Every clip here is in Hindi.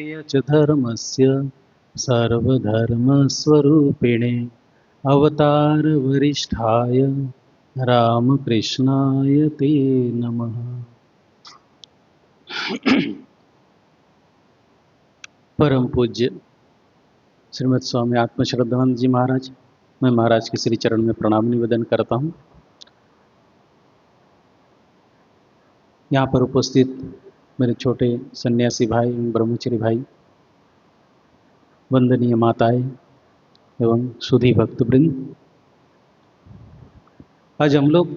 विनाशाय च धर्मस्य सर्वधर्मस्वरूपिणे अवतारवरिष्ठाय रामकृष्णाय ते नमः। परम पूज्य श्रीमद स्वामी आत्मश्रद्धानंद जी महाराज, मैं महाराज के श्री चरण में प्रणाम निवेदन करता हूँ। यहाँ पर उपस्थित मेरे छोटे सन्यासी भाई एवं ब्रह्मचरी भाई, वंदनीय माताएं एवं सुधी भक्तवृंद, आज हम लोग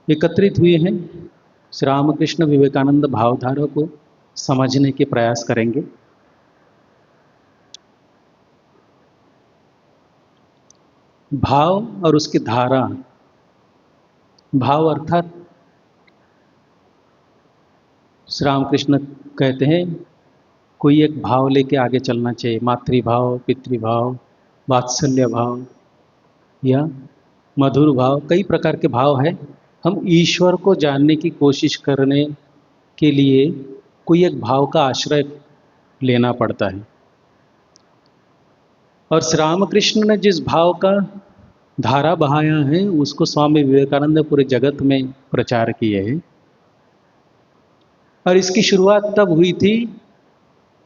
एकत्रित हुए हैं श्री रामकृष्ण विवेकानंद भावधारा को समझने के प्रयास करेंगे। भाव और उसकी धारा, भाव अर्थात श्री रामकृष्ण कहते हैं कोई एक भाव लेके आगे चलना चाहिए, मातृभाव, पितृभाव, वात्सल्य भाव या मधुर भाव, कई प्रकार के भाव है। हम ईश्वर को जानने की कोशिश करने के लिए कोई एक भाव का आश्रय लेना पड़ता है, और श्री रामकृष्ण ने जिस भाव का धारा बहाया है उसको स्वामी विवेकानंद पूरे जगत में प्रचार किए हैं। और इसकी शुरुआत तब हुई थी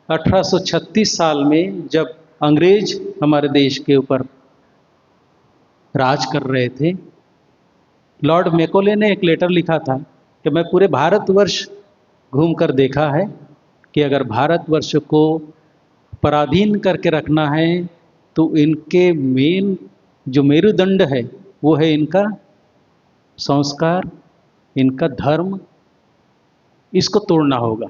1836 साल में, जब अंग्रेज हमारे देश के ऊपर राज कर रहे थे। लॉर्ड मैकॉले ने एक लेटर लिखा था कि मैं पूरे भारतवर्ष घूमकर देखा है कि अगर भारतवर्ष को पराधीन करके रखना है तो इनके मेन जो मेरुदंड है वो है इनका संस्कार, इनका धर्म, इसको तोड़ना होगा।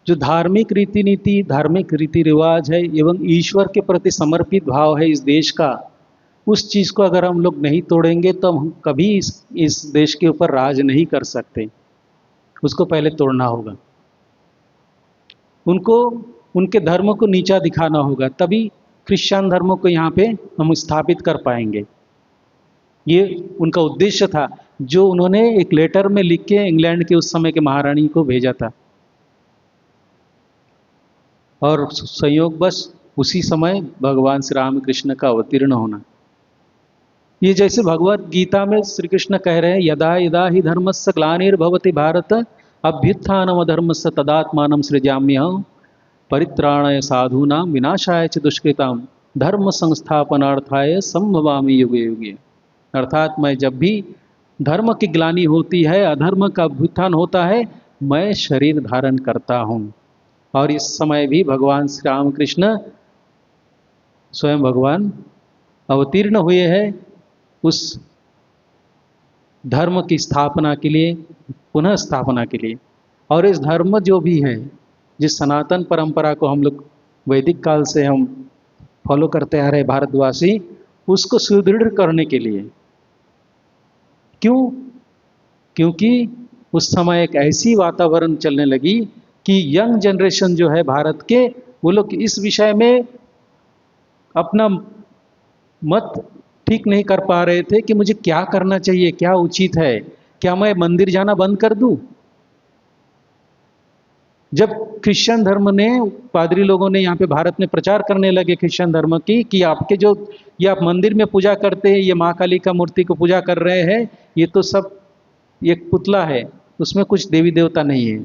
जो धार्मिक रीति नीति, धार्मिक रीति रिवाज है एवं ईश्वर के प्रति समर्पित भाव है इस देश का, उस चीज को अगर हम लोग नहीं तोड़ेंगे तो हम कभी इस देश के ऊपर राज नहीं कर सकते। उसको पहले तोड़ना होगा, उनको उनके धर्म को नीचा दिखाना होगा, तभी क्रिश्चियन धर्म को यहाँ पे हम स्थापित कर पाएंगे। ये उनका उद्देश्य था, जो उन्होंने एक लेटर में लिख के इंग्लैंड के उस समय के महारानी को भेजा था। और संयोग बस उसी समय भगवान श्री रामकृष्ण का अवतीर्ण होना। ये जैसे भगवत गीता में श्री कृष्ण कह रहे हैं, यदा यदा ही धर्मस्य ग्लानिर्भवति भारत अभ्युत्थानम धर्मस्य तदात्मानं सृजाम्यहम् परित्राणाय साधूनां विनाशाय च दुष्कृतां धर्म संस्थापनार्थाय संभवामि युगे युगे। अर्थात मैं जब भी धर्म की ग्लानि होती है, अधर्म का अभ्युत्थान होता है, मैं शरीर धारण करता हूँ। और इस समय भी भगवान श्री रामकृष्ण स्वयं भगवान अवतीर्ण हुए हैं उस धर्म की स्थापना के लिए, पुनः स्थापना के लिए। और इस धर्म जो भी है, जिस सनातन परंपरा को हम लोग वैदिक काल से हम फॉलो करते आ रहे भारतवासी, उसको सुदृढ़ करने के लिए। क्यों? क्योंकि उस समय एक ऐसी वातावरण चलने लगी कि यंग जनरेशन जो है भारत के, वो लोग इस विषय में अपना मत ठीक नहीं कर पा रहे थे कि मुझे क्या करना चाहिए, क्या उचित है, क्या मैं मंदिर जाना बंद कर दूं? जब क्रिश्चियन धर्म ने, पादरी लोगों ने यहाँ पे भारत में प्रचार करने लगे क्रिश्चियन धर्म की, कि आपके जो ये आप मंदिर में पूजा करते हैं, ये माँ काली का मूर्ति को पूजा कर रहे हैं, ये तो सब एक पुतला है, उसमें कुछ देवी देवता नहीं है,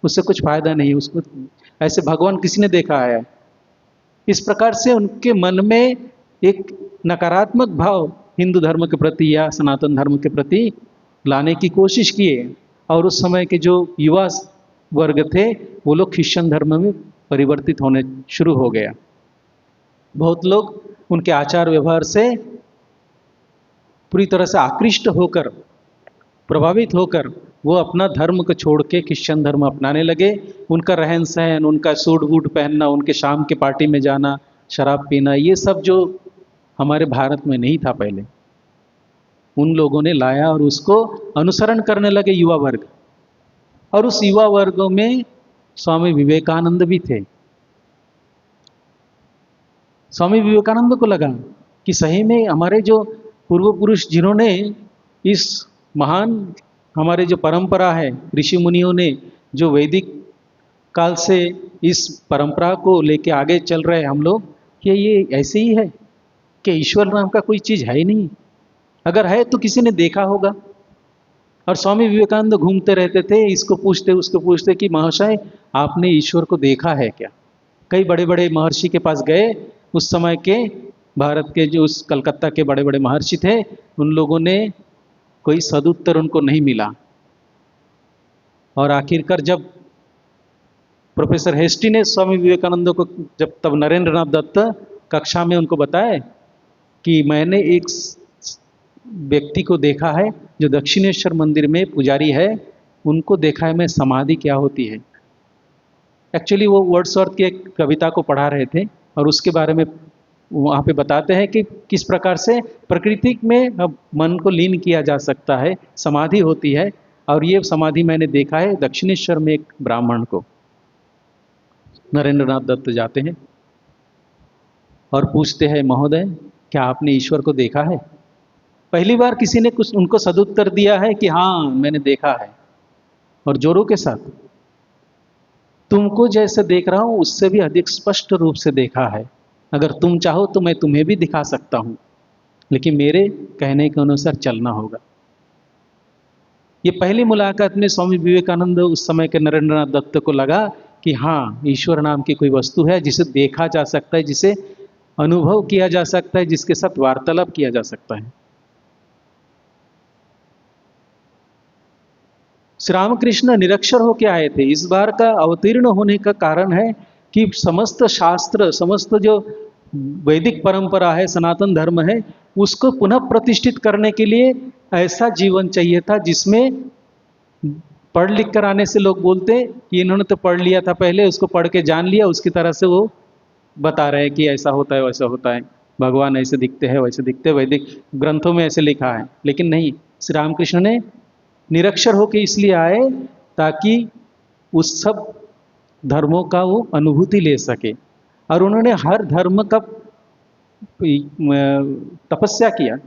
उससे कुछ फायदा नहीं है, उसको ऐसे भगवान किसी ने देखा है। इस प्रकार से उनके मन में एक नकारात्मक भाव हिंदू धर्म के प्रति या सनातन धर्म के प्रति लाने की कोशिश किए। और उस समय के जो युवा वर्ग थे, वो लोग क्रिश्चियन धर्म में परिवर्तित होने शुरू हो गया। बहुत लोग उनके आचार व्यवहार से पूरी तरह से आकृष्ट होकर, प्रभावित होकर, वो अपना धर्म को छोड़ के क्रिश्चियन धर्म अपनाने लगे। उनका रहन सहन, उनका सूट बूट पहनना, उनके शाम के पार्टी में जाना, शराब पीना, ये सब जो हमारे भारत में नहीं था पहले, उन लोगों ने लाया और उसको अनुसरण करने लगे युवा वर्ग। और उस युवा वर्गों में स्वामी विवेकानंद भी थे। स्वामी विवेकानंद को लगा कि सही में हमारे जो पूर्व पुरुष जिन्होंने इस महान हमारे जो परंपरा है, ऋषि मुनियों ने जो वैदिक काल से इस परंपरा को लेके आगे चल रहे हैं हम लोग, कि ये ऐसे ही है कि ईश्वर नाम का कोई चीज है ही नहीं। अगर है तो किसी ने देखा होगा। और स्वामी विवेकानंद घूमते रहते थे, इसको पूछते उसको पूछते कि महाशय आपने ईश्वर को देखा है क्या। कई बड़े बड़े महर्षि के पास गए, उस समय के भारत के जो उस कलकत्ता के बड़े बड़े महर्षि थे, उन लोगों ने कोई सदुत्तर उनको नहीं मिला। और आखिरकार जब प्रोफेसर हेस्टी ने स्वामी विवेकानंद को जब तब नरेंद्र नाथ दत्त कक्षा में उनको बताए कि मैंने एक व्यक्ति को देखा है जो दक्षिणेश्वर मंदिर में पुजारी है, उनको देखा है मैं समाधि क्या होती है। एक्चुअली वो वर्ड्सवर्थ की एक कविता को पढ़ा रहे थे और उसके बारे में वहाँ पे बताते हैं कि किस प्रकार से प्रकृति में अब मन को लीन किया जा सकता है, समाधि होती है। और ये समाधि मैंने देखा है दक्षिणेश्वर में एक ब्राह्मण को। नरेंद्र नाथ दत्त जाते हैं और पूछते हैं महोदय क्या आपने ईश्वर को देखा है। पहली बार किसी ने कुछ उनको सदुत्तर दिया है कि हाँ मैंने देखा है, और जोरों के साथ। तुमको जैसे देख रहा हूं उससे भी अधिक स्पष्ट रूप से देखा है। अगर तुम चाहो तो मैं तुम्हें भी दिखा सकता हूं, लेकिन मेरे कहने के अनुसार चलना होगा। ये पहली मुलाकात में स्वामी विवेकानंद उस समय के नरेंद्र नाथ दत्त को लगा कि हाँ ईश्वर नाम की कोई वस्तु है जिसे देखा जा सकता है, जिसे अनुभव किया जा सकता है, जिसके साथ वार्तालाप किया जा सकता है। श्री रामकृष्ण निरक्षर होके आए थे। इस बार का अवतीर्ण होने का कारण है कि समस्त शास्त्र, समस्त जो वैदिक परंपरा है, सनातन धर्म है, उसको पुनः प्रतिष्ठित करने के लिए ऐसा जीवन चाहिए था जिसमें पढ़ लिख कर आने से लोग बोलते कि इन्होंने तो पढ़ लिया था पहले, उसको पढ़ के जान लिया, उसकी तरह से वो बता रहे हैं कि ऐसा होता है वैसा होता है, भगवान ऐसे दिखते हैं वैसे दिखते हैं, वैदिक ग्रंथों में ऐसे लिखा है। लेकिन नहीं, श्री रामकृष्ण ने निरक्षर होकर इसलिए आए ताकि उस सब धर्मों का वो अनुभूति ले सके। और उन्होंने हर धर्म का तपस्या किया।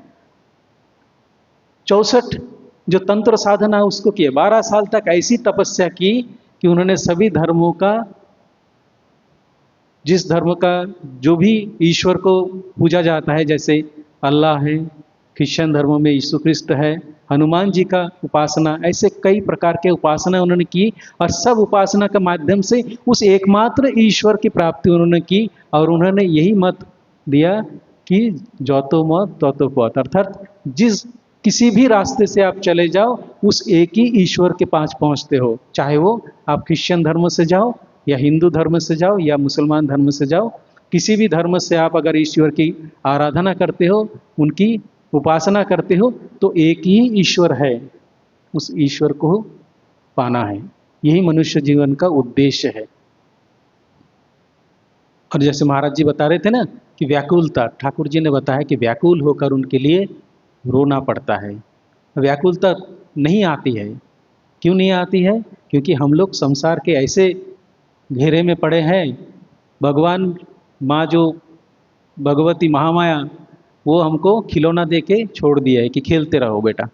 64 जो तंत्र साधना उसको किए, 12 साल तक ऐसी तपस्या की कि उन्होंने सभी धर्मों का, जिस धर्म का जो भी ईश्वर को पूजा जाता है, जैसे अल्लाह है, क्रिश्चियन धर्मों में यीशु क्रिस्त है, हनुमान जी का उपासना, ऐसे कई प्रकार के उपासना उन्होंने की। और सब उपासना के माध्यम से उस एकमात्र ईश्वर की प्राप्ति उन्होंने की। और उन्होंने यही मत दिया कि जौतो मत तौतो पथ, अर्थात जिस किसी भी रास्ते से आप चले जाओ उस एक ही ईश्वर के पास पहुंचते हो। चाहे वो आप क्रिश्चियन धर्म से जाओ या हिंदू धर्म से जाओ या मुसलमान धर्म से जाओ, किसी भी धर्म से आप अगर ईश्वर की आराधना करते हो, उनकी उपासना करते हो, तो एक ही ईश्वर है, उस ईश्वर को पाना है। यही मनुष्य जीवन का उद्देश्य है। और जैसे महाराज जी बता रहे थे ना कि व्याकुलता, ठाकुर जी ने बताया कि व्याकुल होकर उनके लिए रोना पड़ता है। व्याकुलता नहीं आती है। क्यों नहीं आती है? क्योंकि हम लोग संसार के ऐसे घेरे में पड़े हैं। भगवान माँ जो भगवती महामाया, वो हमको खिलौना दे के छोड़ दिया है कि खेलते रहो बेटा।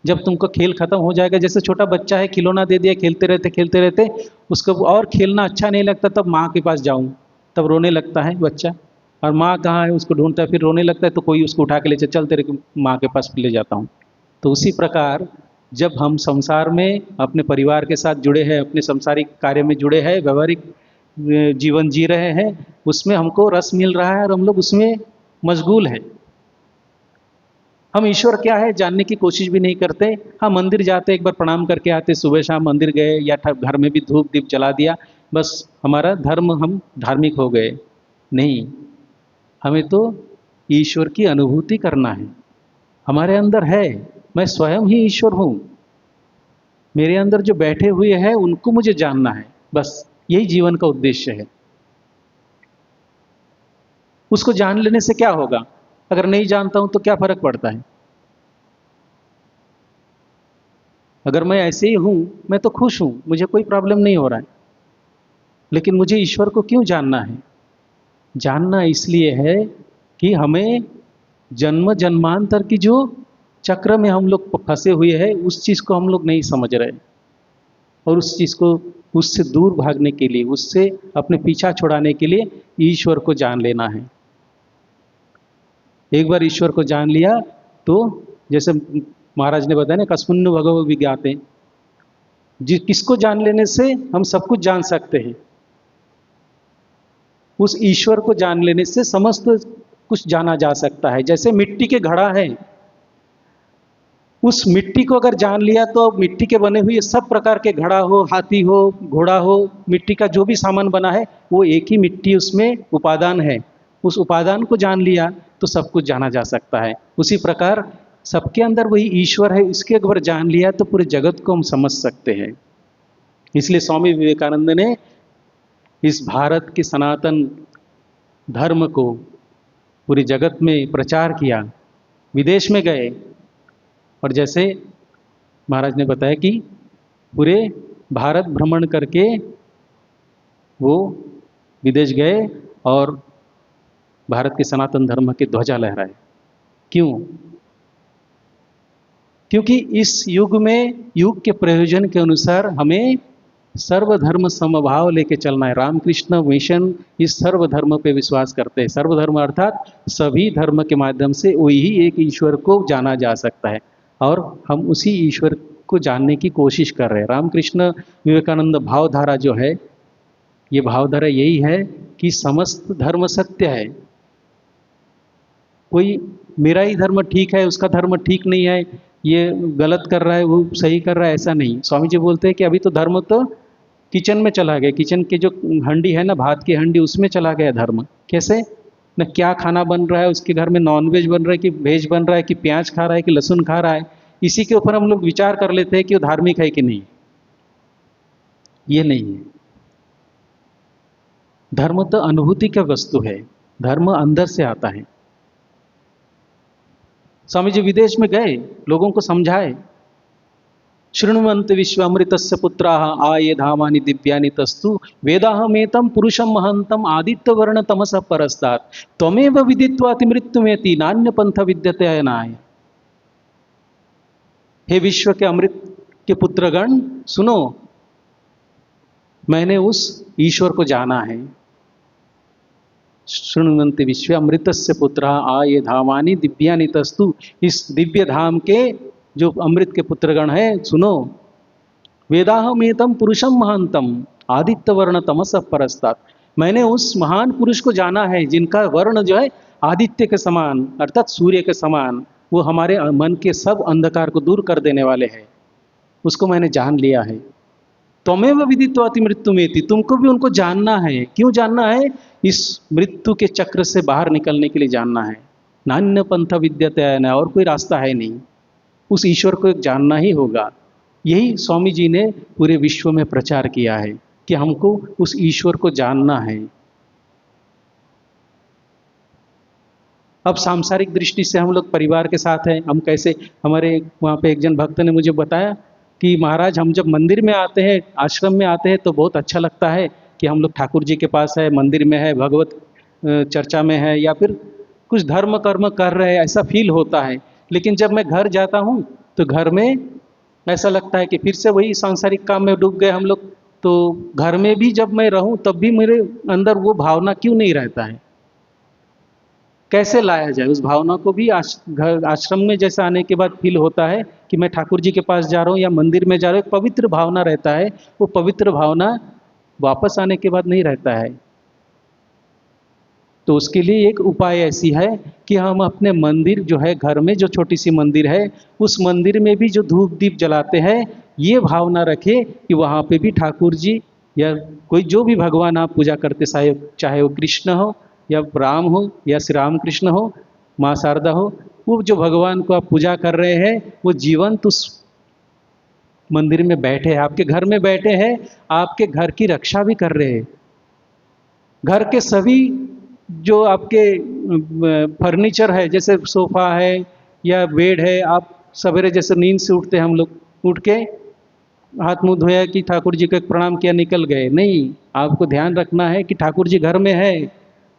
जब तुमको खेल खत्म हो जाएगा, जैसे छोटा बच्चा है, खिलौना दे दिया, खेलते रहते उसको और खेलना अच्छा नहीं लगता, तब माँ के पास जाऊँ, तब रोने लगता है बच्चा। और माँ कहाँ है उसको ढूंढता है, फिर रोने लगता है, तो कोई उसको उठा के ले चल तेरे माँ के पास ले जाता हूँ। तो उसी प्रकार जब हम संसार में अपने परिवार के साथ जुड़े हैं, अपने संसारिक कार्य में जुड़े हैं, व्यवहारिक जीवन जी रहे हैं, उसमें हमको रस मिल रहा है और हम लोग उसमें मशगूल हैं। हम ईश्वर क्या है जानने की कोशिश भी नहीं करते। हाँ, मंदिर जाते, एक बार प्रणाम करके आते, सुबह शाम मंदिर गए या घर में भी धूप दीप जला दिया, बस हमारा धर्म, हम धार्मिक हो गए। नहीं, हमें तो ईश्वर की अनुभूति करना है। हमारे अंदर है, मैं स्वयं ही ईश्वर हूँ। मेरे अंदर जो बैठे हुए हैं उनको मुझे जानना है, बस यही जीवन का उद्देश्य है। उसको जान लेने से क्या होगा? अगर नहीं जानता हूं तो क्या फर्क पड़ता है? अगर मैं ऐसे ही हूं, मैं तो खुश हूं, मुझे कोई प्रॉब्लम नहीं हो रहा है। लेकिन मुझे ईश्वर को क्यों जानना है? जानना इसलिए है कि हमें जन्म जन्मांतर की जो चक्र में हम लोग फंसे हुए हैं, उस चीज़ को हम लोग नहीं समझ रहे, और उस चीज़ को, उससे दूर भागने के लिए, उससे अपने पीछा छुड़ाने के लिए ईश्वर को जान लेना है। एक बार ईश्वर को जान लिया तो जैसे महाराज ने बताया ना, कस्मिन् भगवो विज्ञाते, किसको जान लेने से हम सब कुछ जान सकते हैं। उस ईश्वर को जान लेने से समस्त कुछ जाना जा सकता है। जैसे मिट्टी के घड़ा है, उस मिट्टी को अगर जान लिया तो मिट्टी के बने हुए सब प्रकार के घड़ा हो, हाथी हो, घोड़ा हो, मिट्टी का जो भी सामान बना है वो एक ही मिट्टी उसमें उपादान है। उस उपादान को जान लिया तो सब कुछ जाना जा सकता है। उसी प्रकार सबके अंदर वही ईश्वर है, इसके अगर जान लिया तो पूरे जगत को हम समझ सकते हैं। इसलिए स्वामी विवेकानंद ने इस भारत के सनातन धर्म को पूरी जगत में प्रचार किया, विदेश में गए, और जैसे महाराज ने बताया कि पूरे भारत भ्रमण करके वो विदेश गए और भारत के सनातन धर्म की ध्वजा लहराए। क्यों? क्योंकि इस युग में, युग के प्रयोजन के अनुसार हमें सर्वधर्म समभाव लेके चलना है। रामकृष्ण मिशन इस सर्वधर्म पे विश्वास करते हैं। सर्वधर्म अर्थात सभी धर्म के माध्यम से वही एक ईश्वर को जाना जा सकता है, और हम उसी ईश्वर को जानने की कोशिश कर रहे हैं। रामकृष्ण विवेकानंद भावधारा जो है, ये भावधारा यही है कि समस्त धर्म सत्य है। कोई मेरा ही धर्म ठीक है, उसका धर्म ठीक नहीं है, ये गलत कर रहा है, वो सही कर रहा है, ऐसा नहीं। स्वामी जी बोलते हैं कि अभी तो धर्म तो किचन में चला गया, किचन की जो हंडी है ना, भात की हंडी, उसमें चला गया धर्म। कैसे? न क्या खाना बन रहा है, उसके घर में नॉनवेज बन रहा है कि वेज बन रहा है, कि प्याज खा रहा है कि लहसुन खा रहा है, इसी के ऊपर हम लोग विचार कर लेते हैं कि वो धार्मिक है कि नहीं। ये नहीं है। धर्म तो अनुभूति का वस्तु है, धर्म अंदर से आता है। स्वामी जी विदेश में गए, लोगों को समझाए, शृण्वन्त विश्वामृतस्य पुत्राः आये धामानि दिव्यानि तस्तु वेदाहमेतं पुरुषं महन्तं आदित्यवर्ण तमसः परस्तात् त्वमेव विदित्वाति मृत्युमेति नान्य पंथ विद्यते अयनाय। हे विश्व के अमृत के पुत्रगण, सुनो, मैंने उस ईश्वर को जाना है। शृण्वन्ति विश्व अमृतस्य पुत्राः आये धामानि दिव्यानि तस्तु, इस दिव्य धाम के जो अमृत के पुत्रगण हैं, सुनो, वेदाहमेतं पुरुषम महांतम आदित्य वर्ण तमसः परस्तात्, मैंने उस महान पुरुष को जाना है जिनका वर्ण जो है आदित्य के समान, अर्थात सूर्य के समान, वो हमारे मन के सब अंधकार को दूर कर देने वाले हैं। उसको मैंने जान लिया है। त्वमेव विदित्वाति मृत्युमेति, तुमको भी उनको जानना है। क्यों जानना है? इस मृत्यु के चक्र से बाहर निकलने के लिए जानना है। नान्य पंथ विद्यते अयनाय, और कोई रास्ता है नहीं। उस ईश्वर को जानना ही होगा। यही स्वामी जी ने पूरे विश्व में प्रचार किया है कि हमको उस ईश्वर को जानना है। अब सांसारिक दृष्टि से हम लोग परिवार के साथ हैं, हम कैसे, हमारे वहाँ पे एक जन भक्त ने मुझे बताया कि महाराज, हम जब मंदिर में आते हैं, आश्रम में आते हैं, तो बहुत अच्छा लगता है कि हम लोग ठाकुर जी के पास है, मंदिर में है, भगवत चर्चा में है, या फिर कुछ धर्म कर्म कर रहे हैं, ऐसा फील होता है। लेकिन जब मैं घर जाता हूँ तो घर में ऐसा लगता है कि फिर से वही सांसारिक काम में डूब गए हम लोग। तो घर में भी जब मैं रहूँ तब भी मेरे अंदर वो भावना क्यों नहीं रहता है? कैसे लाया जाए उस भावना को भी? घर आश्रम में जैसे आने के बाद फील होता है कि मैं ठाकुर जी के पास जा रहा हूँ या मंदिर में जा रहा हूँ, पवित्र भावना रहता है। वो पवित्र भावना वापस आने के बाद नहीं रहता है। तो उसके लिए एक उपाय ऐसी है कि हम अपने मंदिर जो है, घर में जो छोटी सी मंदिर है, उस मंदिर में भी जो धूप दीप जलाते हैं, ये भावना रखें कि वहाँ पे भी ठाकुर जी या कोई जो भी भगवान आप पूजा करते, चाहे वो कृष्ण हो या राम हो या श्री राम कृष्ण हो, माँ शारदा हो, वो जो भगवान को आप पूजा कर रहे हैं, वो जीवंत उस मंदिर में बैठे हैं, आपके घर में बैठे हैं, आपके घर की रक्षा भी कर रहे हैं। घर के सभी जो आपके फर्नीचर है, जैसे सोफा है या बेड है, आप सवेरे जैसे नींद से उठते हैं, हम लोग उठ के हाथ मुंह धोया कि ठाकुर जी को एक प्रणाम किया, निकल गए। नहीं, आपको ध्यान रखना है कि ठाकुर जी घर में है।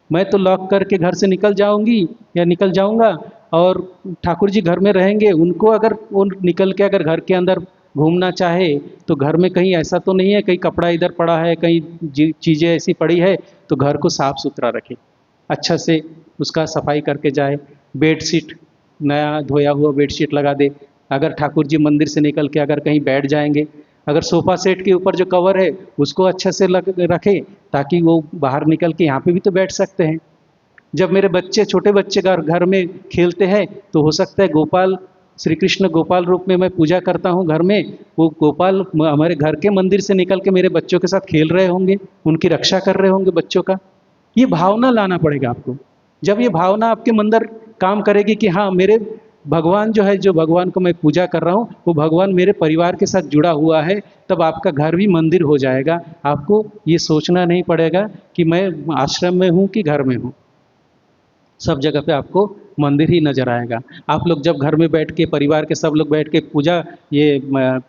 मैं तो लॉक करके घर से निकल जाऊंगी या निकल जाऊंगा, और ठाकुर जी घर में रहेंगे, उनको अगर वो निकल के अगर घर के अंदर घूमना चाहे तो घर में कहीं ऐसा तो नहीं है कहीं कपड़ा इधर पड़ा है, कहीं चीज़ें ऐसी पड़ी है, तो घर को साफ सुथरा रखे, अच्छा से उसका सफाई करके जाए। बेडशीट नया धोया हुआ बेडशीट लगा दे। अगर ठाकुर जी मंदिर से निकल के अगर कहीं बैठ जाएंगे, अगर सोफ़ा सेट के ऊपर जो कवर है उसको अच्छे से लग रखे, ताकि वो बाहर निकल के यहाँ पे भी तो बैठ सकते हैं। जब मेरे बच्चे छोटे बच्चे घर घर में खेलते हैं तो हो सकता है गोपाल श्री कृष्ण गोपाल रूप में मैं पूजा करता हूँ घर में, वो गोपाल हमारे घर के मंदिर से निकल के मेरे बच्चों के साथ खेल रहे होंगे, उनकी रक्षा कर रहे होंगे बच्चों का। ये भावना लाना पड़ेगा आपको। जब ये भावना आपके अंदर काम करेगी कि हाँ मेरे भगवान जो है, जो भगवान को मैं पूजा कर रहा हूँ वो भगवान मेरे परिवार के साथ जुड़ा हुआ है, तब आपका घर भी मंदिर हो जाएगा। आपको ये सोचना नहीं पड़ेगा कि मैं आश्रम में हूँ कि घर में हूँ, सब जगह पे आपको मंदिर ही नजर आएगा। आप लोग जब घर में बैठ के परिवार के सब लोग बैठ के पूजा ये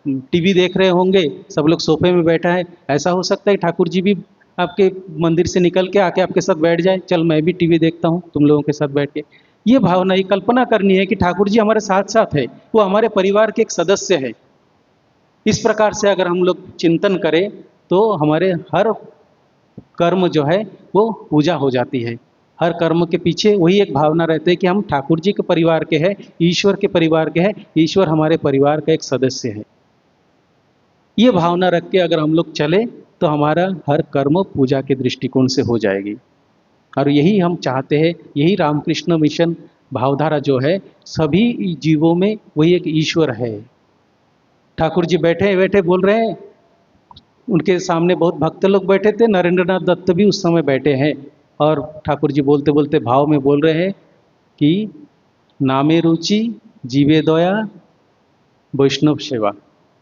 टीवी देख रहे होंगे, सब लोग सोफे में बैठा है, ऐसा हो सकता है ठाकुर जी भी आपके मंदिर से निकल के आके आपके साथ बैठ जाए, चल मैं भी टीवी देखता हूँ तुम लोगों के साथ बैठ के। ये भावना, ये कल्पना करनी है कि ठाकुर जी हमारे साथ साथ है, वो हमारे परिवार के एक सदस्य है। इस प्रकार से अगर हम लोग चिंतन करें तो हमारे हर कर्म जो है वो पूजा हो जाती है। हर कर्म के पीछे वही एक भावना रहती है कि हम ठाकुर जी के परिवार के हैं, ईश्वर के परिवार के हैं, ईश्वर हमारे परिवार का एक सदस्य है। ये भावना रख के अगर हम लोग चले तो हमारा हर कर्म पूजा के दृष्टिकोण से हो जाएगी। और यही हम चाहते हैं, यही रामकृष्ण मिशन भावधारा जो है, सभी जीवों में वही एक ईश्वर है। ठाकुर जी बैठे बैठे बोल रहे हैं, उनके सामने बहुत भक्त लोग बैठे थे, नरेंद्रनाथ दत्त भी उस समय बैठे हैं, और ठाकुर जी बोलते बोलते भाव में बोल रहे हैं कि नामे रुचि जीवे दया वैष्णव सेवा।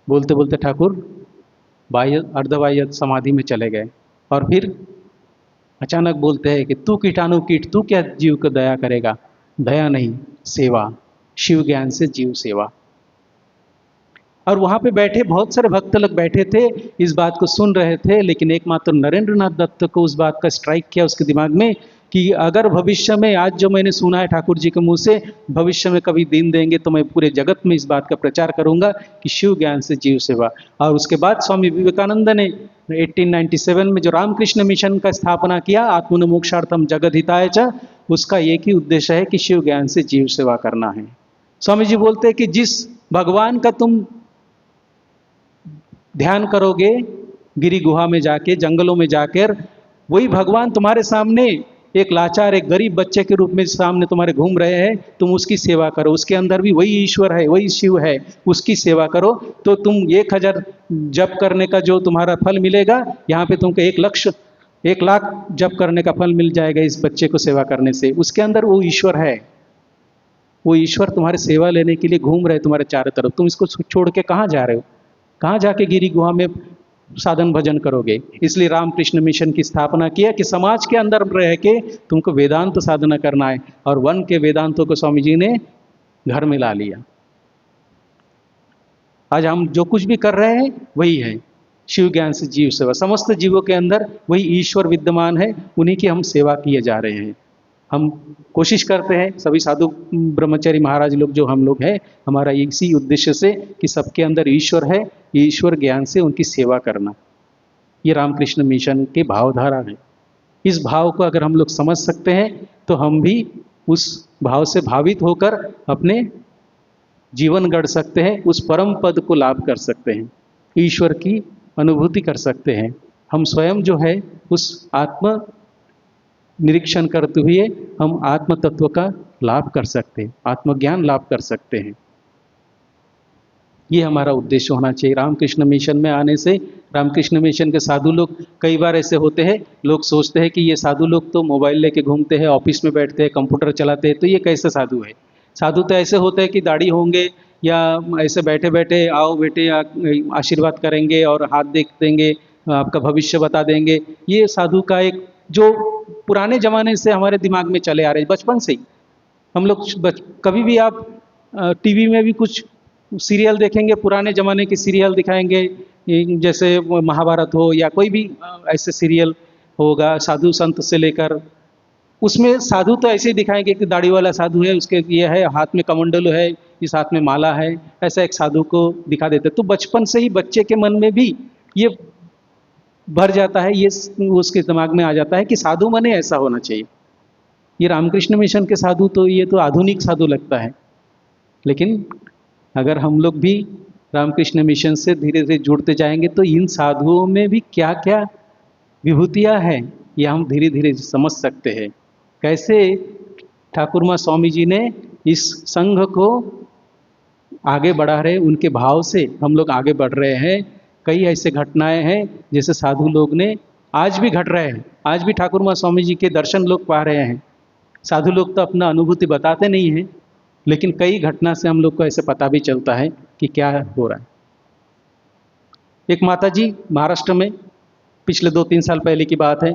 बोलते बोलते ठाकुर बाह्य अर्धबाह्य समाधि में चले गए, और फिर अचानक बोलते हैं कि तू कीटाणु कीट, तू क्या जीव को दया करेगा, दया नहीं सेवा, शिव ज्ञान से जीव सेवा। और वहाँ पे बैठे बहुत सारे भक्त लोग बैठे थे, इस बात को सुन रहे थे, लेकिन एकमात्र नरेंद्रनाथ दत्त को उस बात का स्ट्राइक किया उसके दिमाग में कि अगर भविष्य में आज जो मैंने सुना है ठाकुर जी के मुंह से, भविष्य में कभी दिन देंगे तो मैं पूरे जगत में इस बात का प्रचार करूंगा कि शिव ज्ञान से जीव सेवा। और उसके बाद स्वामी विवेकानंद ने 1897 में जो रामकृष्ण मिशन का स्थापना किया, आत्मन मोक्षार्थम जगद हिताय च, उसका एक ही उद्देश्य है कि शिव ज्ञान से जीव सेवा करना है। स्वामी जी बोलते हैं कि जिस भगवान का तुम ध्यान करोगे गिरी गुहा में जाके, जंगलों में जाकर, वही भगवान तुम्हारे सामने एक लाचार, एक गरीब बच्चे के रूप में सामने तुम्हारे घूम रहे हैं, तुम उसकी सेवा करो। उसके अंदर भी वही ईश्वर है, वही शिव है, उसकी सेवा करो तो तुम 1000 जप करने का जो तुम्हारा फल मिलेगा, यहाँ पे तुमको 1 लाख जप करने का फल मिल जाएगा इस बच्चे को सेवा करने से। उसके अंदर वो ईश्वर है, वो ईश्वर तुम्हारी सेवा लेने के लिए घूम रहे तुम्हारे चारों तरफ। तुम इसको छोड़ के कहाँ जा रहे हो, कहाँ जाके गिरी गुहा में साधन भजन करोगे। इसलिए रामकृष्ण मिशन की स्थापना किया कि समाज के अंदर रह के तुमको वेदांत साधना करना है, और वन के वेदांतों को स्वामी जी ने घर में ला लिया। आज हम जो कुछ भी कर रहे हैं वही है, शिव ज्ञान से जीव सेवा। समस्त जीवों के अंदर वही ईश्वर विद्यमान है, उन्हीं की हम सेवा किए जा रहे हैं। हम कोशिश करते हैं, सभी साधु ब्रह्मचारी महाराज लोग जो हम लोग हैं, हमारा इसी उद्देश्य से कि सबके अंदर ईश्वर है, ईश्वर ज्ञान से उनकी सेवा करना। ये रामकृष्ण मिशन के भावधारा है। इस भाव को अगर हम लोग समझ सकते हैं तो हम भी उस भाव से भावित होकर अपने जीवन गढ़ सकते हैं, उस परम पद को लाभ कर सकते हैं, ईश्वर की अनुभूति कर सकते हैं। हम स्वयं जो है उस आत्म निरीक्षण करते हुए हम आत्म तत्व का लाभ कर सकते हैं, आत्मज्ञान लाभ कर सकते हैं। ये हमारा उद्देश्य होना चाहिए रामकृष्ण मिशन में आने से। रामकृष्ण मिशन के साधु लोग कई बार ऐसे होते हैं, लोग सोचते हैं कि ये साधु लोग तो मोबाइल लेके घूमते हैं, ऑफिस में बैठते हैं, कंप्यूटर चलाते हैं, तो ये कैसे साधु है। साधु तो ऐसे होते हैं कि दाढ़ी होंगे या ऐसे बैठे बैठे आओ बेटे आशीर्वाद करेंगे और हाथ देख देंगे, आपका भविष्य बता देंगे। ये साधु का एक जो पुराने ज़माने से हमारे दिमाग में चले आ रहे हैं, बचपन से ही हम लोग कभी भी आप टीवी में भी कुछ सीरियल देखेंगे, पुराने ज़माने के सीरियल दिखाएंगे, जैसे महाभारत हो या कोई भी ऐसे सीरियल होगा, साधु संत से लेकर उसमें साधु तो ऐसे ही दिखाएंगे कि दाढ़ी वाला साधु है, उसके ये है, हाथ में कमंडलू है, इस हाथ में माला है, ऐसा एक साधु को दिखा देते। तो बचपन से ही बच्चे के मन में भी ये भर जाता है, ये उसके दिमाग में आ जाता है कि साधु माने ऐसा होना चाहिए। ये रामकृष्ण मिशन के साधु तो ये तो आधुनिक साधु लगता है, लेकिन अगर हम लोग भी रामकृष्ण मिशन से धीरे धीरे जुड़ते जाएंगे तो इन साधुओं में भी क्या क्या विभूतियाँ हैं ये हम धीरे धीरे समझ सकते हैं। कैसे ठाकुर माँ स्वामी जी ने इस संघ को आगे बढ़ा रहे, उनके भाव से हम लोग आगे बढ़ रहे हैं। कई ऐसे घटनाएं हैं जैसे साधु लोग ने आज भी घट रहे हैं, आज भी ठाकुर माँ स्वामी जी के दर्शन लोग पा रहे हैं। साधु लोग तो अपना अनुभूति बताते नहीं हैं, लेकिन कई घटना से हम लोग को ऐसे पता भी चलता है कि क्या हो रहा है। एक माता जी महाराष्ट्र में, पिछले 2-3 साल पहले की बात है,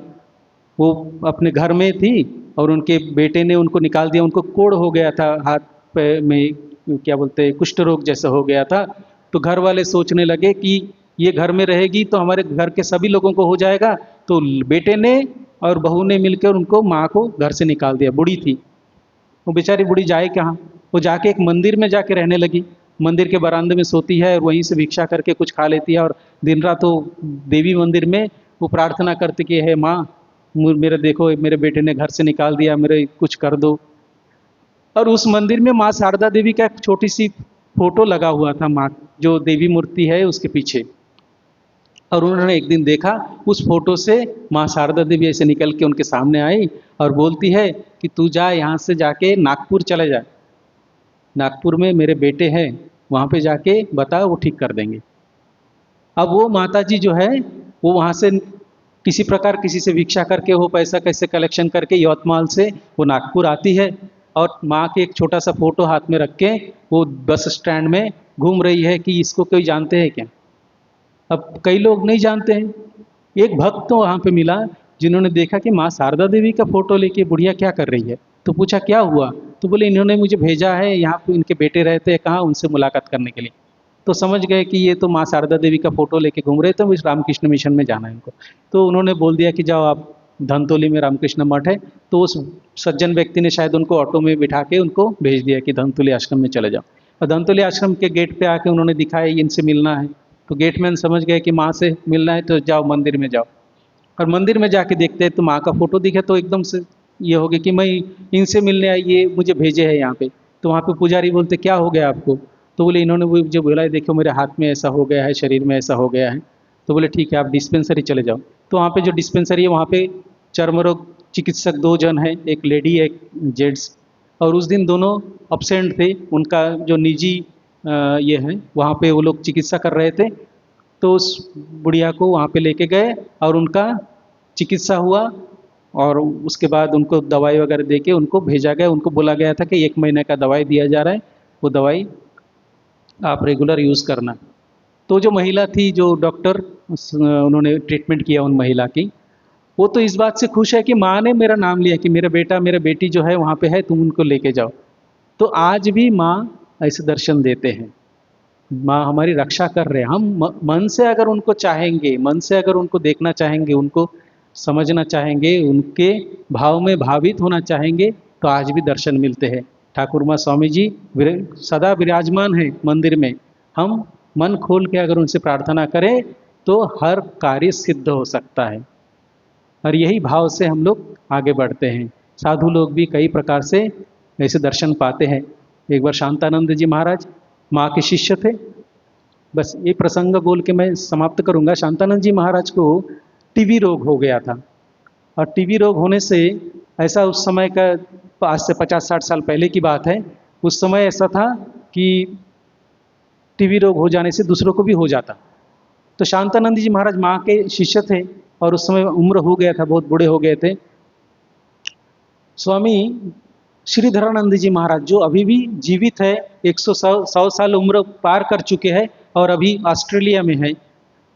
वो अपने घर में थी और उनके बेटे ने उनको निकाल दिया। उनको कोढ़ हो गया था, हाथ पैर में क्या बोलते हैं, कुष्ठ रोग जैसा हो गया था। तो घर वाले सोचने लगे कि ये घर में रहेगी तो हमारे घर के सभी लोगों को हो जाएगा। तो बेटे ने और बहू ने मिलकर उनको, माँ को घर से निकाल दिया। बूढ़ी थी वो, बेचारी बूढ़ी जाए कहाँ। वो जाके एक मंदिर में जाके रहने लगी। मंदिर के बरामदे में सोती है और वहीं से भिक्षा करके कुछ खा लेती है, और दिन रात वो देवी मंदिर में वो प्रार्थना करती कि हे माँ, मेरे देखो मेरे बेटे ने घर से निकाल दिया, मेरे कुछ कर दो। और उस मंदिर में माँ शारदा देवी का एक छोटी सी फोटो लगा हुआ था, माँ जो देवी मूर्ति है उसके पीछे। और उन्होंने एक दिन देखा उस फोटो से माँ शारदा देवी ऐसे निकल के उनके सामने आई और बोलती है कि तू जा यहाँ से जाके नागपुर चले जा, नागपुर में मेरे बेटे हैं, वहाँ पे जाके बता, वो ठीक कर देंगे। अब वो माता जी जो है वो वहाँ से किसी प्रकार किसी से भिक्षा करके वो पैसा कैसे कलेक्शन करके यवतमाल से वो नागपुर आती है, और माँ के एक छोटा सा फोटो हाथ में रख के वो बस स्टैंड में घूम रही है कि इसको कोई जानते हैं क्या। अब कई लोग नहीं जानते हैं। एक भक्त तो वहाँ पे मिला जिन्होंने देखा कि माँ शारदा देवी का फोटो लेके बुढ़िया क्या कर रही है। तो पूछा क्या हुआ, तो बोले इन्होंने मुझे भेजा है, यहाँ पे इनके बेटे रहते हैं कहाँ, उनसे मुलाकात करने के लिए। तो समझ गए कि ये तो माँ शारदा देवी का फोटो लेके घूम रहे थे, इस रामकृष्ण मिशन में जाना है इनको। तो उन्होंने बोल दिया कि जाओ आप, धनतोली में रामकृष्ण मठ है। तो उस सज्जन व्यक्ति ने शायद उनको ऑटो में बिठा के उनको भेज दिया कि धनतोली आश्रम में चले जाओ। और धनतोली आश्रम के गेट पे आके उन्होंने दिखाया इनसे मिलना है। तो गेटमैन समझ गए कि माँ से मिलना है तो जाओ मंदिर में जाओ। और मंदिर में जाके देखते हैं तो माँ का फोटो दिखे, तो एकदम से ये हो गया कि मैं इनसे मिलने आई, ये मुझे भेजे है यहाँ पे। तो वहाँ पे पुजारी बोलते क्या हो गया आपको, तो बोले इन्होंने मुझे बोला है, देखो मेरे हाथ में ऐसा हो गया है, शरीर में ऐसा हो गया है। तो बोले ठीक है आप डिस्पेंसरी चले जाओ। तो वहाँ पे जो डिस्पेंसरी है वहाँ पे चर्म रोग चिकित्सक 2 जन हैं, एक लेडी एक जेंट्स। और उस दिन दोनों अब्सेंट थे, उनका जो निजी ये है वहाँ पे वो लोग चिकित्सा कर रहे थे। तो उस बुढ़िया को वहाँ पे लेके गए और उनका चिकित्सा हुआ, और उसके बाद उनको दवाई वगैरह दे के उनको भेजा गया। उनको बोला गया था कि 1 महीने का दवाई दिया जा रहा है, वो दवाई आप रेगुलर यूज़ करना। तो जो महिला थी, जो डॉक्टर उन्होंने ट्रीटमेंट किया उन महिला की, वो तो इस बात से खुश है कि माँ ने मेरा नाम लिया कि मेरा बेटा मेरा बेटी जो है वहाँ पे है, तुम उनको लेके जाओ। तो आज भी माँ ऐसे दर्शन देते हैं, माँ हमारी रक्षा कर रहे हैं। हम मन से अगर उनको चाहेंगे, मन से अगर उनको देखना चाहेंगे, उनको समझना चाहेंगे, उनके भाव में भावित होना चाहेंगे, तो आज भी दर्शन मिलते हैं। ठाकुर माँ स्वामी जी सदा विराजमान है मंदिर में। हम मन खोल के अगर उनसे प्रार्थना करें तो हर कार्य सिद्ध हो सकता है, और यही भाव से हम लोग आगे बढ़ते हैं। साधु लोग भी कई प्रकार से ऐसे दर्शन पाते हैं। एक बार शांतानंद जी महाराज माँ के शिष्य थे। बस ये प्रसंग बोल के मैं समाप्त करूंगा। शांतानंद जी महाराज को टीबी रोग हो गया था, और टीबी रोग होने से ऐसा उस समय का, आज से 50-60 साल पहले की बात है, उस समय ऐसा था कि टीबी रोग हो जाने से दूसरों को भी हो जाता। तो शांतानंद जी महाराज माँ के शिष्य थे और उस समय उम्र हो गया था, बहुत बूढ़े हो गए थे। स्वामी श्रीधरानंद जी महाराज जो अभी भी जीवित है, 100 साल उम्र पार कर चुके हैं और अभी ऑस्ट्रेलिया में है,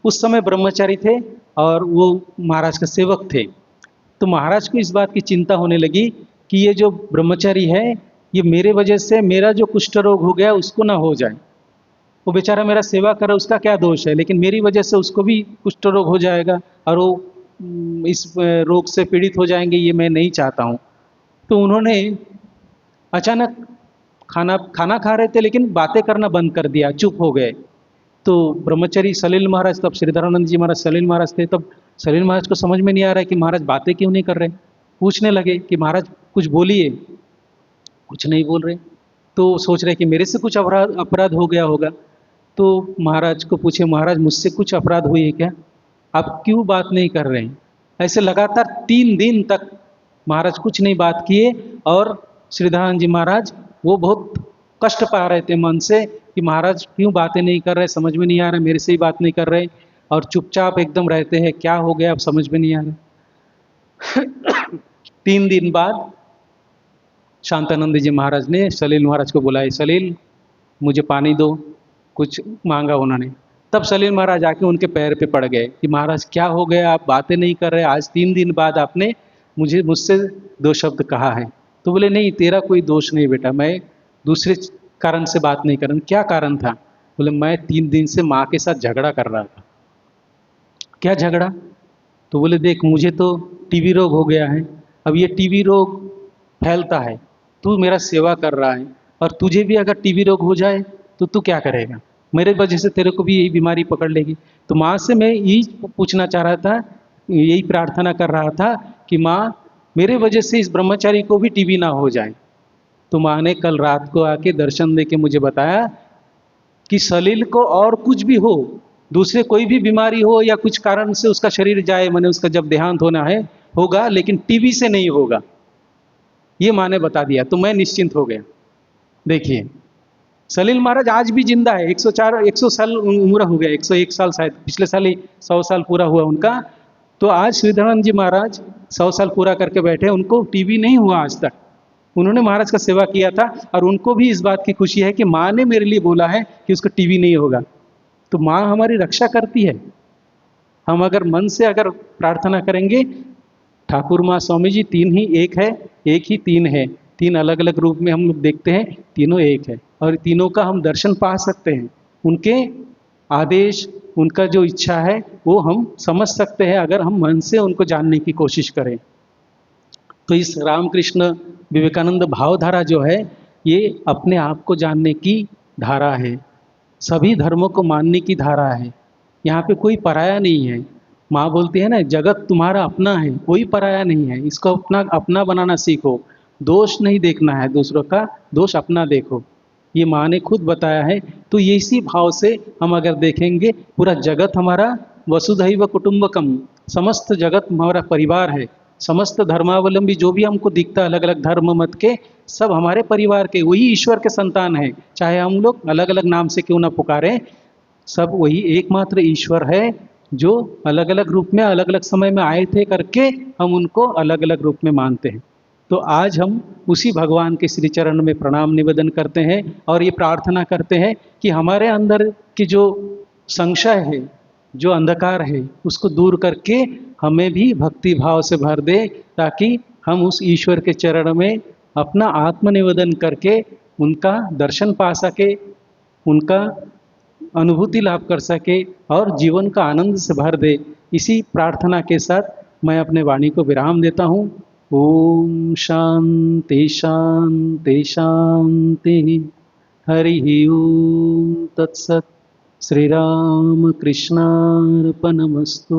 उस समय ब्रह्मचारी थे और वो महाराज का सेवक थे। तो महाराज को इस बात की चिंता होने लगी कि ये जो ब्रह्मचारी है, ये मेरे वजह से मेरा जो कुष्ठ रोग हो गया उसको ना हो जाए। वो बेचारा मेरा सेवा करे, उसका क्या दोष है, लेकिन मेरी वजह से उसको भी कुष्ठ रोग हो जाएगा और वो इस रोग से पीड़ित हो जाएंगे, ये मैं नहीं चाहता हूँ। तो उन्होंने अचानक खाना खाना खा रहे थे लेकिन बातें करना बंद कर दिया, चुप हो गए। तो ब्रह्मचारी सलील महाराज, तब श्रीधरानंद जी महाराज सलील महाराज थे, तब सलील महाराज को समझ में नहीं आ रहा है कि महाराज बातें क्यों नहीं कर रहे। पूछने लगे कि महाराज कुछ बोलिए, कुछ नहीं बोल रहे। तो सोच रहे कि मेरे से कुछ अपराध अपराध हो गया होगा। तो महाराज को पूछे, महाराज मुझसे कुछ अपराध हुई है क्या, आप क्यों बात नहीं कर रहे हैं। ऐसे लगातार 3 दिन तक महाराज कुछ नहीं बात किए। और श्रीधरानंद जी महाराज वो बहुत कष्ट पा रहे थे मन से कि महाराज क्यों बातें नहीं कर रहे, समझ में नहीं आ रहा, मेरे से ही बात नहीं कर रहे और चुपचाप एकदम रहते हैं, क्या हो गया अब समझ में नहीं आ रहा। 3 दिन बाद शांतानंद जी महाराज ने सलील महाराज को बुलाए, सलील मुझे पानी दो, कुछ मांगा उन्होंने। तब सलील महाराज आके उनके पैर पे पड़ गए कि महाराज क्या हो गया, आप बातें नहीं कर रहे, आज 3 दिन बाद आपने मुझसे 2 शब्द कहा है। तो बोले नहीं, तेरा कोई दोष नहीं बेटा, मैं दूसरे कारण से बात नहीं कर रहा। क्या कारण था। बोले मैं 3 दिन से माँ के साथ झगड़ा कर रहा था। क्या झगड़ा। तो बोले देख मुझे तो टीबी रोग हो गया है, अब ये टीबी रोग फैलता है, तू मेरा सेवा कर रहा है और तुझे भी अगर टीबी रोग हो जाए तो तू क्या करेगा, मेरे वजह से तेरे को भी यही बीमारी पकड़ लेगी। तो माँ से मैं यही पूछना चाह रहा था, यही प्रार्थना कर रहा था कि माँ मेरे वजह से इस ब्रह्मचारी को भी टीबी ना हो जाए। तो माँ ने कल रात को आके दर्शन दे के मुझे बताया कि सलील को और कुछ भी हो, दूसरे कोई भी बीमारी हो या कुछ कारण से उसका शरीर जाए, मैंने उसका जब देहांत होना है होगा, लेकिन टीबी से नहीं होगा, ये माँ ने बता दिया। तो मैं निश्चिंत हो गया। देखिए सलील महाराज आज भी जिंदा है, 100 साल उम्र हो गया, 101 साल शायद, पिछले साल ही 100 साल पूरा हुआ उनका। तो आज श्रीधरानंद जी महाराज 100 साल पूरा करके बैठे, उनको टीबी नहीं हुआ आज तक। उन्होंने महाराज का सेवा किया था और उनको भी इस बात की खुशी है कि माँ ने मेरे लिए बोला है कि उसको टीबी नहीं होगा। तो माँ हमारी रक्षा करती है। हम अगर मन से अगर प्रार्थना करेंगे, ठाकुर माँ स्वामी जी 3 ही एक है, एक ही 3 है, 3 अलग अलग रूप में हम लोग देखते हैं, तीनों एक है और तीनों का हम दर्शन पा सकते हैं। उनके आदेश, उनका जो इच्छा है वो हम समझ सकते हैं अगर हम मन से उनको जानने की कोशिश करें। तो इस रामकृष्ण विवेकानंद भावधारा जो है, ये अपने आप को जानने की धारा है, सभी धर्मों को मानने की धारा है। यहाँ पे कोई पराया नहीं है। माँ बोलती है ना, जगत तुम्हारा अपना है, कोई पराया नहीं है, इसको अपना अपना बनाना सीखो, दोष नहीं देखना है दूसरों का, दोष अपना देखो, ये माँ ने खुद बताया है। तो ये इसी भाव से हम अगर देखेंगे, पूरा जगत हमारा वसुधैव कुटुंबकम, समस्त जगत हमारा परिवार है, समस्त धर्मावलंबी जो भी हमको दिखता है अलग अलग धर्म मत के, सब हमारे परिवार के वही ईश्वर के संतान है। चाहे हम लोग अलग अलग नाम से क्यों ना पुकारें, सब वही एकमात्र ईश्वर है जो अलग अलग रूप में अलग अलग समय में आए थे करके हम उनको अलग अलग रूप में मानते हैं। तो आज हम उसी भगवान के श्री चरण में प्रणाम निवेदन करते हैं और ये प्रार्थना करते हैं कि हमारे अंदर की जो संशय है, जो अंधकार है, उसको दूर करके हमें भी भक्ति भाव से भर दे, ताकि हम उस ईश्वर के चरण में अपना आत्मनिवेदन करके उनका दर्शन पा सके, उनका अनुभूति लाभ कर सके और जीवन का आनंद से भर दे। इसी प्रार्थना के साथ मैं अपने वाणी को विराम देता हूँ। ओम शांति शांति शांति। हरि ओम तत्सत। श्री राम कृष्णार्पणमस्तु।